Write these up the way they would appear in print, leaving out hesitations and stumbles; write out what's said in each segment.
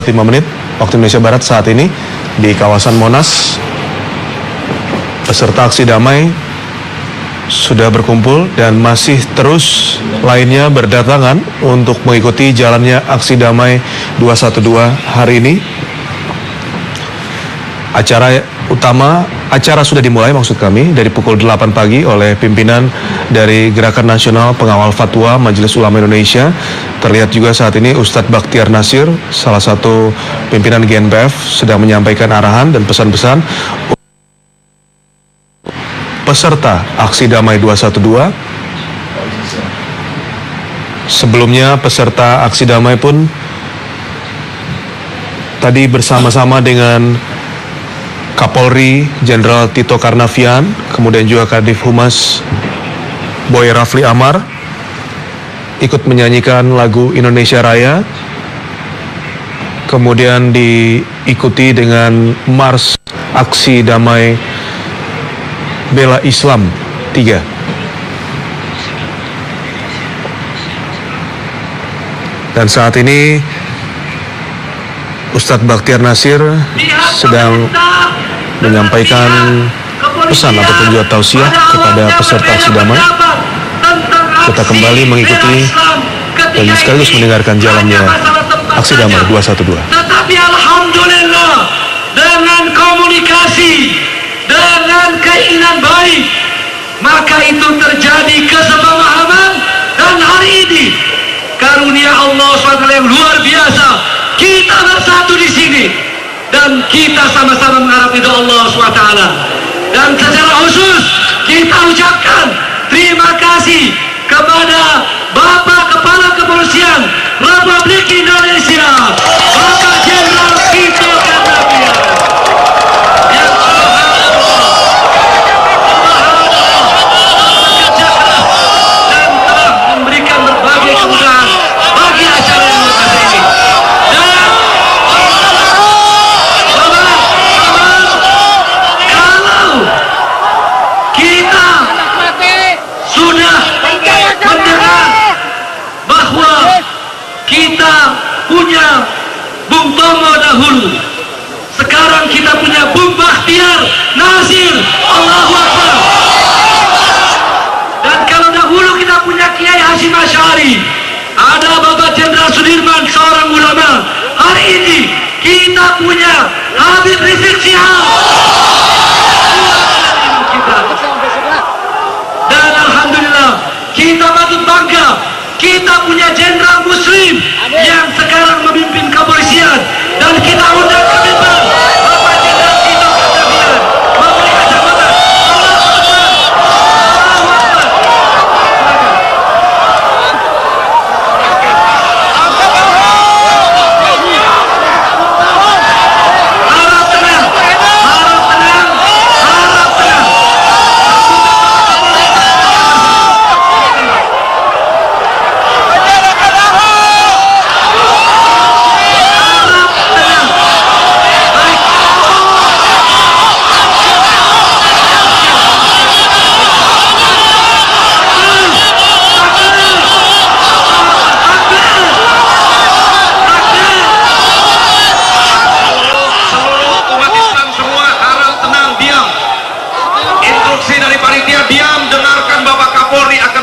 5 menit waktu Indonesia Barat saat ini di kawasan Monas. Peserta aksi damai sudah berkumpul dan masih terus lainnya berdatangan untuk mengikuti jalannya aksi damai 212 hari ini. Acara sudah dimulai maksud kami dari pukul 8 pagi oleh pimpinan dari Gerakan Nasional Pengawal Fatwa Majelis Ulama Indonesia. Terlihat juga saat ini Ustadz Bakhtiar Nasir, salah satu pimpinan GNPF, sedang menyampaikan arahan dan pesan-pesan peserta aksi damai 212. Sebelumnya peserta aksi damai pun tadi bersama-sama dengan Kapolri Jenderal Tito Karnavian, kemudian juga Kadif Humas Boy Rafli Amar ikut menyanyikan lagu Indonesia Raya, kemudian diikuti dengan Mars Aksi Damai Bela Islam 3. Dan saat ini Ustadz Bakhtiar Nasir sedang menyampaikan pesan ataupun juga tausiah kepada peserta aksi damai. Kita kembali mengikuti dan sekaligus mendengarkan jalannya aksi damai 212. Tetapi alhamdulillah, dengan komunikasi, dengan keinginan baik, maka itu terjadi kesepahaman. Dan hari ini karunia Allah SWT yang luar biasa, kita bersatu di sini dan kita sama-sama mengharap ridho Allah SWT. Dan secara khusus kita ucapkan terima kasih kepada Bapak Kepala Kepolisian Republik Indonesia, Bapak Jenderal Tito Karnavian, yang dan telah memberikan berbagai kemudahan bagi acara yang luar biasa ini. Kalau kita sudah mendengar bahwa kita punya Bung Tomo dahulu, sekarang kita punya Bung Bakhtiar Nasir, Allahu Akbar. Dan kalau dahulu kita punya Kiai Hashim Asy'ari, ada Bapak Jenderal Sudirman, seorang ulama. Hari ini kita punya Habib Rizik Syihab, dan alhamdulillah kita patut bangga, kita punya jenderal muslim yang sekarang memimpin kepolisian. Dan kita undang ke mimbar Bapak Jenderal Tito Karnavian memberikan jabatan. Allahu Akbar, Allahu Akbar. Harap tenang, harap tenang, harap tenang.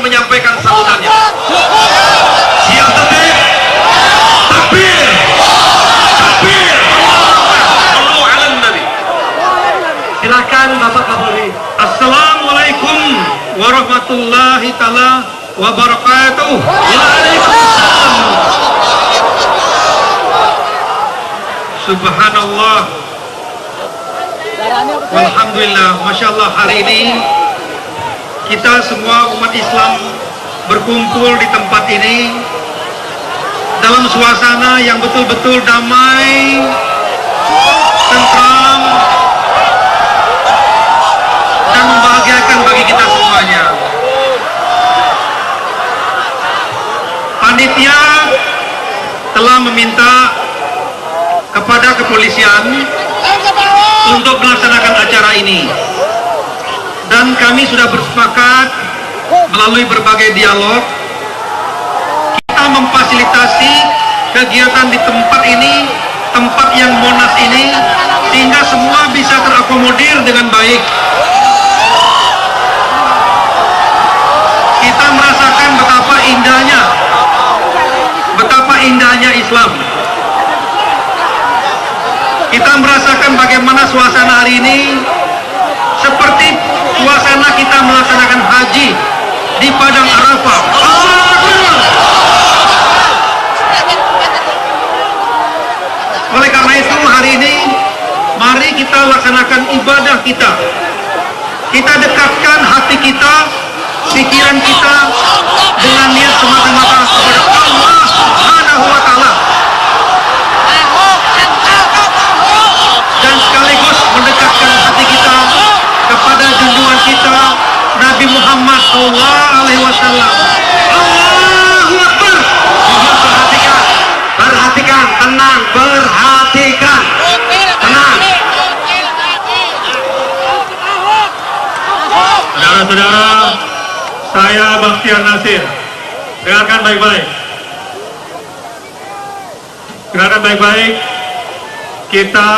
Menyampaikan sambutannya. Siap tertib. Takbir. Takbir. Allahu a'lam Nabi. Silakan Bapak Kapolri. Assalamualaikum warahmatullahi taala wabarakatuh. Waalaikumsalam. Subhanallah. Alhamdulillah, Masya Allah, hari ini kita semua umat Islam berkumpul di tempat ini dalam suasana yang betul-betul damai, tentram, dan membahagiakan bagi kita semuanya. Panitia telah meminta kepada kepolisian untuk melaksanakan acara ini. Dan kami sudah bersepakat melalui berbagai dialog kita memfasilitasi kegiatan di tempat ini yang Monas ini sehingga semua bisa terakomodir dengan baik. Kita merasakan betapa indahnya Islam. Kita merasakan bagaimana suasana hari ini seperti suasana kita melaksanakan haji di Padang Arafah. Oleh karena itu hari ini mari kita laksanakan ibadah kita. Kita dekatkan hati kita, pikiran kita dengan niat semata-mata kepada Allah Subhanahu wa Ta'ala, dan sekaligus mendekatkan hati kita kepada junjungan kita Nabi Muhammad SAW. Allahu Akbar. Perhatikan, tenang, perhatikan, tenang. Saudara-saudara, saya Bakhtiar Nasir. Dengarkan baik-baik. Dengarkan baik-baik. Kita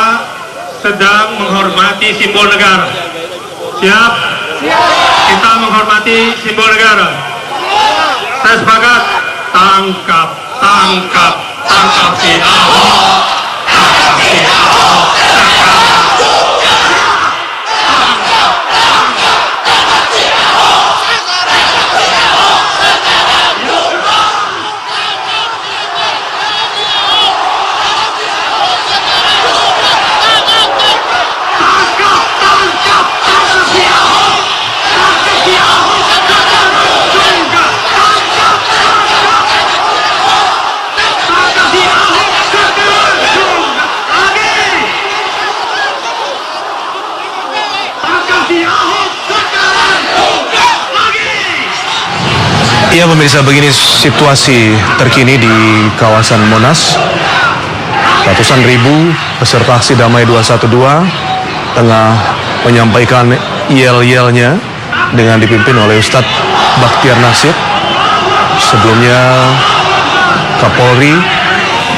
sedang menghormati simbol negara. Siap? Kita menghormati simbol negara. Saya sepakat. Tangkap, tangkap, tangkap si Ahok. Tangkap si Ahok. Ya pemirsa, begini situasi terkini di kawasan Monas. Ratusan ribu peserta aksi damai 212 tengah menyampaikan yel-yelnya dengan dipimpin oleh Ustadz Bakhtiar Nasir. Sebelumnya Kapolri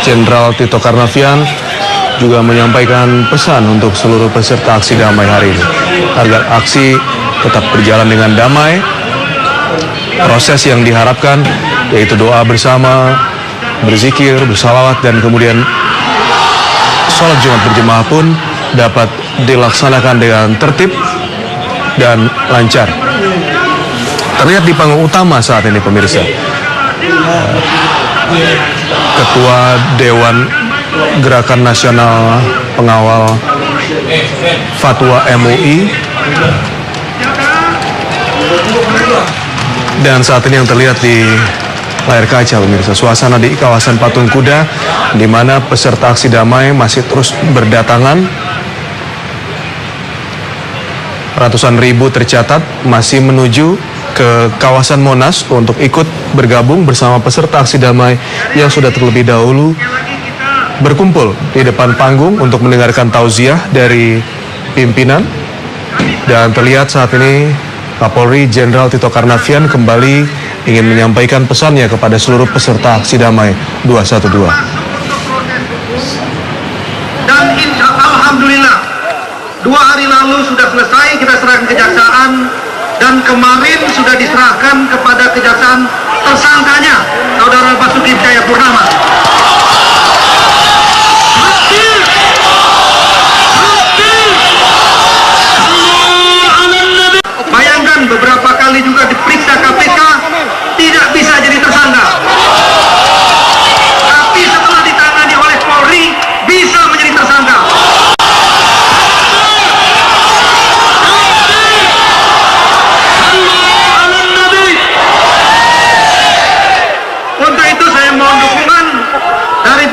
Jenderal Tito Karnavian juga menyampaikan pesan untuk seluruh peserta aksi damai hari ini agar aksi tetap berjalan dengan damai. Proses yang diharapkan yaitu doa bersama, berzikir, bersalawat, dan kemudian sholat Jumat berjemaah pun dapat dilaksanakan dengan tertib dan lancar. Terlihat di panggung utama saat ini pemirsa, Ketua Dewan Gerakan Nasional Pengawal Fatwa MUI, dan saat ini yang terlihat di layar kaca pemirsa, suasana di kawasan Patung Kuda di mana peserta aksi damai masih terus berdatangan. Ratusan ribu tercatat masih menuju ke kawasan Monas untuk ikut bergabung bersama peserta aksi damai yang sudah terlebih dahulu berkumpul di depan panggung untuk mendengarkan tauziah dari pimpinan. Dan terlihat saat ini Kapolri Jenderal Tito Karnavian kembali ingin menyampaikan pesannya kepada seluruh peserta aksi damai 212. Dan alhamdulillah 2 hari lalu sudah selesai kita serahkan kejaksaan, dan kemarin sudah diserahkan kepada kejaksaan tersangkanya Saudara Basuki Cahayapurnama. Bayangkan beberapa kali juga diperiksa KPK tidak bisa jadi tersangka, tapi setelah ditangani oleh Polri bisa menjadi tersangka. Untuk itu saya mohon dukungan dari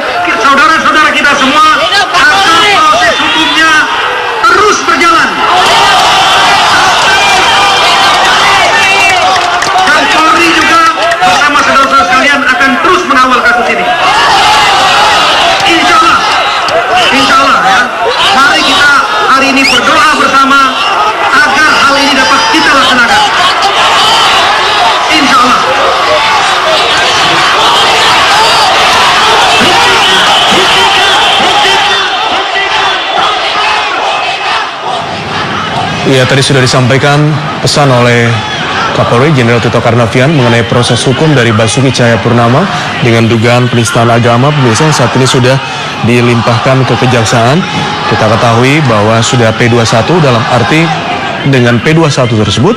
Ya, tadi sudah disampaikan pesan oleh Kapolri Jenderal Tito Karnavian mengenai proses hukum dari Basuki Cahayapurnama dengan dugaan penistaan agama. Pemirsa, saat ini sudah dilimpahkan ke kejaksaan. Kita ketahui bahwa sudah P21, dalam arti dengan P21 tersebut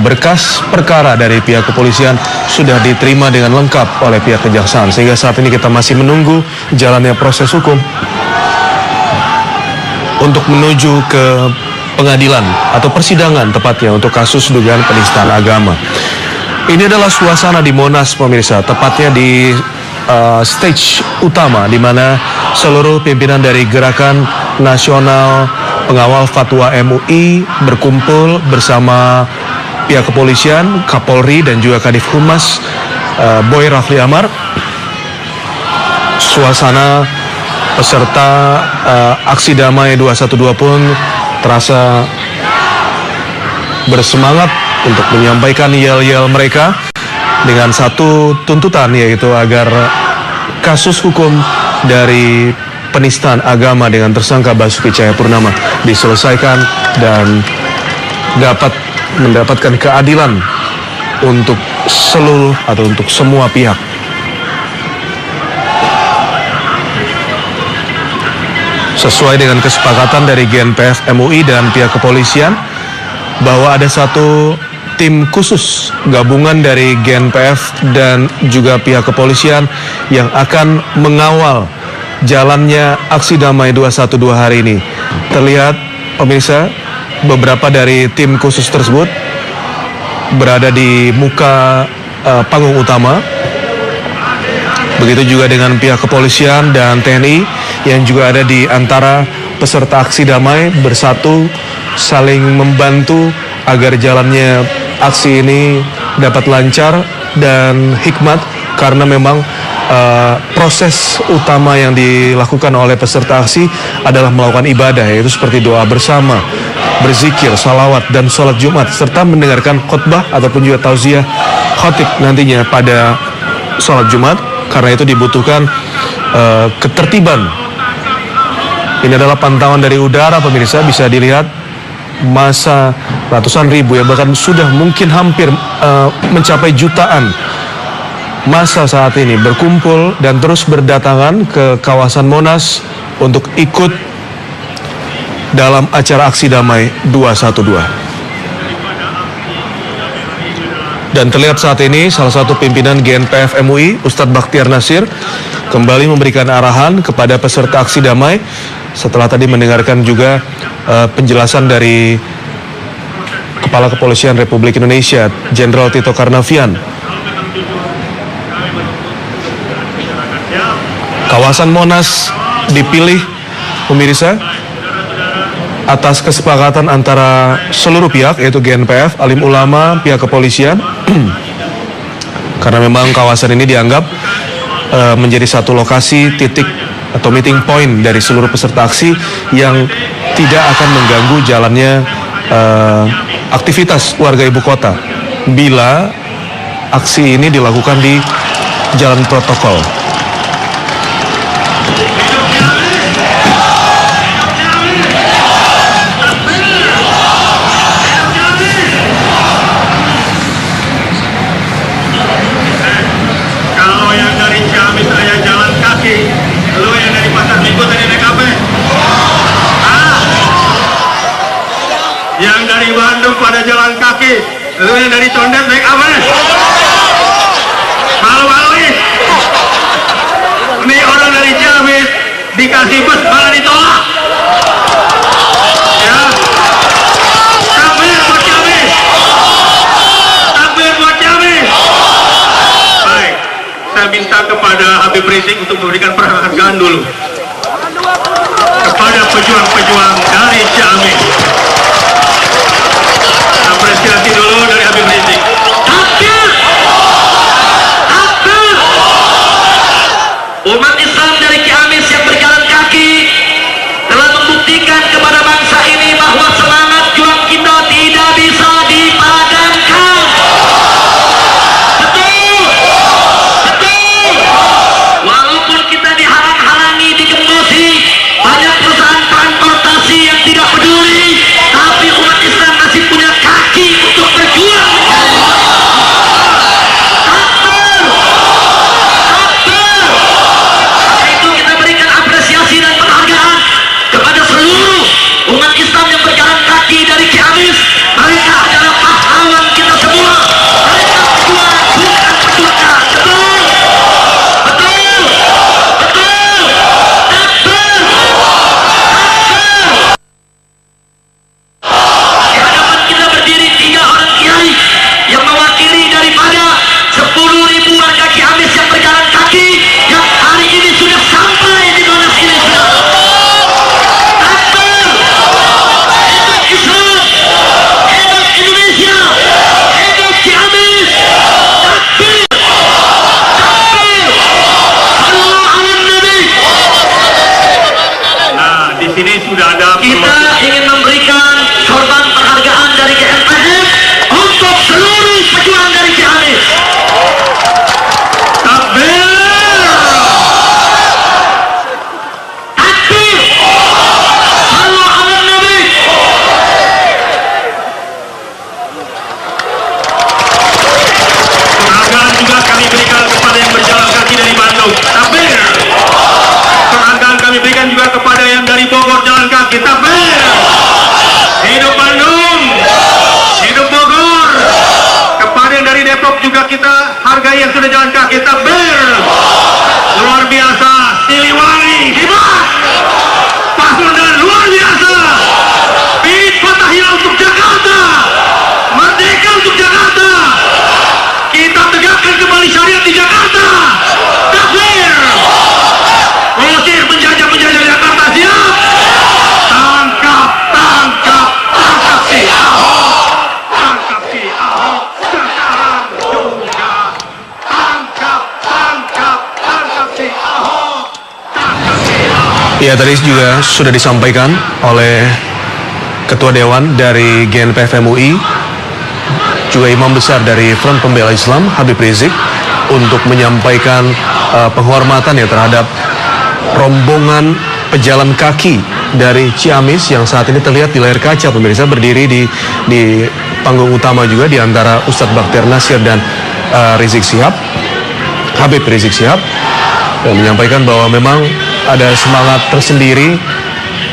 berkas perkara dari pihak kepolisian sudah diterima dengan lengkap oleh pihak kejaksaan, sehingga saat ini kita masih menunggu jalannya proses hukum untuk menuju ke pengadilan atau persidangan tepatnya untuk kasus dugaan penistaan agama. Ini adalah suasana di Monas, pemirsa, tepatnya di stage utama di mana seluruh pimpinan dari Gerakan Nasional Pengawal Fatwa MUI berkumpul bersama pihak kepolisian, Kapolri dan juga Kadif Humas Boy Rafli Amar. Suasana peserta aksi damai 212 pun terasa bersemangat untuk menyampaikan yel-yel mereka dengan satu tuntutan, yaitu agar kasus hukum dari penistaan agama dengan tersangka Basuki Cahayapurnama diselesaikan dan dapat mendapatkan keadilan untuk seluruh atau untuk semua pihak. Sesuai dengan kesepakatan dari GNPF MUI dan pihak kepolisian bahwa ada satu tim khusus gabungan dari GNPF dan juga pihak kepolisian yang akan mengawal jalannya aksi damai 212 hari ini. Terlihat, pemirsa, beberapa dari tim khusus tersebut berada di muka panggung utama. Begitu juga dengan pihak kepolisian dan TNI yang juga ada di antara peserta aksi damai, bersatu saling membantu agar jalannya aksi ini dapat lancar dan hikmat, karena memang proses utama yang dilakukan oleh peserta aksi adalah melakukan ibadah, yaitu seperti doa bersama, berzikir, salawat, dan sholat Jumat, serta mendengarkan khutbah ataupun juga tauziah khatib nantinya pada sholat Jumat. Karena itu dibutuhkan ketertiban. Ini adalah pantauan dari udara, pemirsa, bisa dilihat masa ratusan ribu, ya bahkan sudah mungkin hampir mencapai jutaan masa saat ini berkumpul dan terus berdatangan ke kawasan Monas untuk ikut dalam acara aksi damai 212. Dan terlihat saat ini salah satu pimpinan GNPF MUI, Ustadz Bakhtiar Nasir, kembali memberikan arahan kepada peserta aksi damai setelah tadi mendengarkan juga penjelasan dari Kepala Kepolisian Republik Indonesia, Jenderal Tito Karnavian. Kawasan Monas dipilih, pemirsa, atas kesepakatan antara seluruh pihak, yaitu GNPF, alim ulama, pihak kepolisian, karena memang kawasan ini dianggap menjadi satu lokasi titik atau meeting point dari seluruh peserta aksi yang tidak akan mengganggu jalannya aktivitas warga ibu kota bila aksi ini dilakukan di jalan protokol. Yang dari Bandung pada jalan kaki, lu yang dari Condet naik apa? Malu-malu nih. Ini orang dari Ciamis dikasih bus malah ditolak. Ya. Takbir buat Ciamis. Takbir buat Ciamis. Baik, saya minta kepada Habib Rizik untuk memberikan penghargaan dulu kepada pejuang-pejuang dari Ciamis. Apresiasi dulu dari Habib Rizik. Takbir! Takbir! Umat Islam dari Ciamis yang berjalan kaki telah membuktikan kepada bangsa ini bahwa semangat juang kita tidak bisa dipadamkan. Betul! Betul! Walaupun kita dihalang-halangi, digembosi, banyak perusahaan transportasi yang tidak peduli, sudah ada. Kita ingin memberikan sorban penghargaan dari GNPF untuk seluruh pejuang dari Ciamis. Takbir. Takbir. Sallu ala Nabi. Penghargaan juga kami berikan kepada yang berjalan kaki dari Bandung. Takbir. Penghargaan kami berikan juga kepada yang dari Bogor jalan kaki. Takbir. Hidup Bandung. Hidup Bogor. Kepada yang dari Depok juga kita hargai yang sudah jalan kaki. Takbir. Luar biasa. Siliwangi. Hebat. Pasundan luar biasa. Bid Fatahila untuk Jakarta. Merdeka untuk Jakarta. Kita tegakkan kembali syariat di Jakarta. Takbir. Usir penjajah-penjajah Jakarta. Siap. Tangkap, tangkap, tangkap si Ahok. Tangkap si Ahok. Sekarang juga. Tangkap, tangkap, tangkap si Ahok. Tangkap si Ahok. Ya, tadi juga sudah disampaikan oleh Ketua Dewan dari GNPF MUI, juga Imam Besar dari Front Pembela Islam Habib Rizik, untuk menyampaikan penghormatan ya terhadap rombongan pejalan kaki dari Ciamis yang saat ini terlihat di layar kaca pemirsa, berdiri di panggung utama juga di antara Ustadz Bakhtiar Nasir dan Rizik Syihab, Habib Rizik Syihab, dan menyampaikan bahwa memang ada semangat tersendiri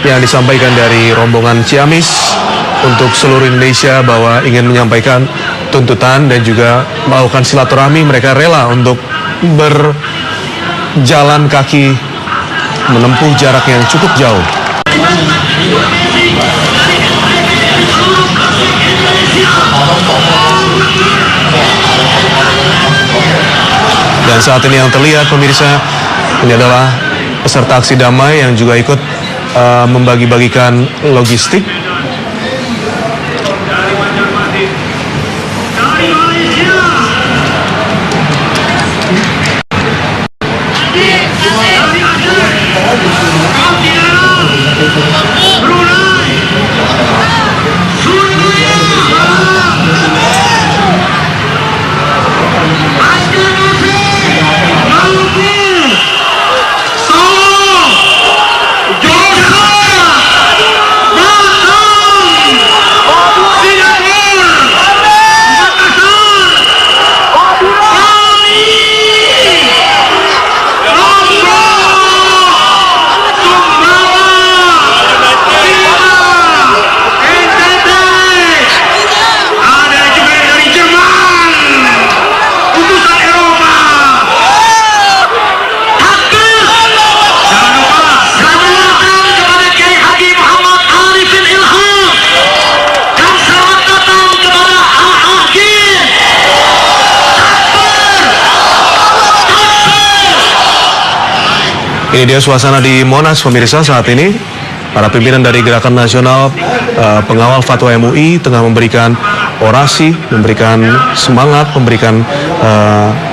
yang disampaikan dari rombongan Ciamis untuk seluruh Indonesia, bahwa ingin menyampaikan tuntutan dan juga melakukan silaturahmi. Mereka rela untuk berjalan kaki menempuh jarak yang cukup jauh. Dan saat ini yang terlihat pemirsa, ini adalah peserta aksi damai yang juga ikut membagi-bagikan logistik. Dari Malaysia. Dari Aceh. Kampiara. Brunei. Surabaya. Aceh, Maluku. Solo. Jogja. Batam. Singapura. Makassar. Bali. Lombok. Sumbawa. Bima. NTT. Ada juga yang dari Jerman. Utusan Eropa. Takbir. Jangan lupa selamat datang kepada Kiai Haji Muhammad Arifin Ilham, dan selamat datang kepada AAG. Ini dia suasana di Monas pemirsa saat ini. Para pimpinan dari Gerakan Nasional Pengawal Fatwa MUI tengah memberikan orasi, memberikan semangat, memberikan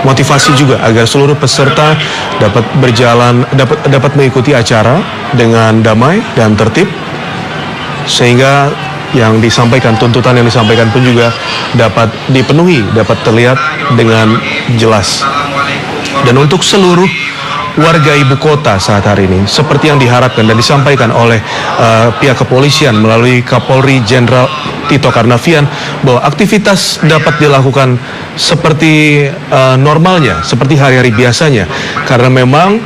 motivasi juga agar seluruh peserta dapat berjalan, dapat mengikuti acara dengan damai dan tertib, sehingga yang disampaikan, tuntutan yang disampaikan pun juga dapat dipenuhi, dapat terlihat dengan jelas. Dan untuk seluruh warga ibu kota saat hari ini, seperti yang diharapkan dan disampaikan oleh pihak kepolisian melalui Kapolri Jenderal Tito Karnavian, bahwa aktivitas dapat dilakukan seperti normalnya, seperti hari-hari biasanya, karena memang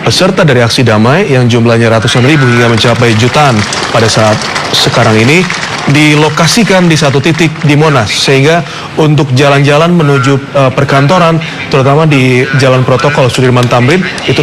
peserta dari aksi damai yang jumlahnya ratusan ribu hingga mencapai jutaan pada saat sekarang ini dilokasikan di satu titik di Monas, sehingga untuk jalan-jalan menuju perkantoran, terutama di Jalan Protokol Sudirman Tamrin, itu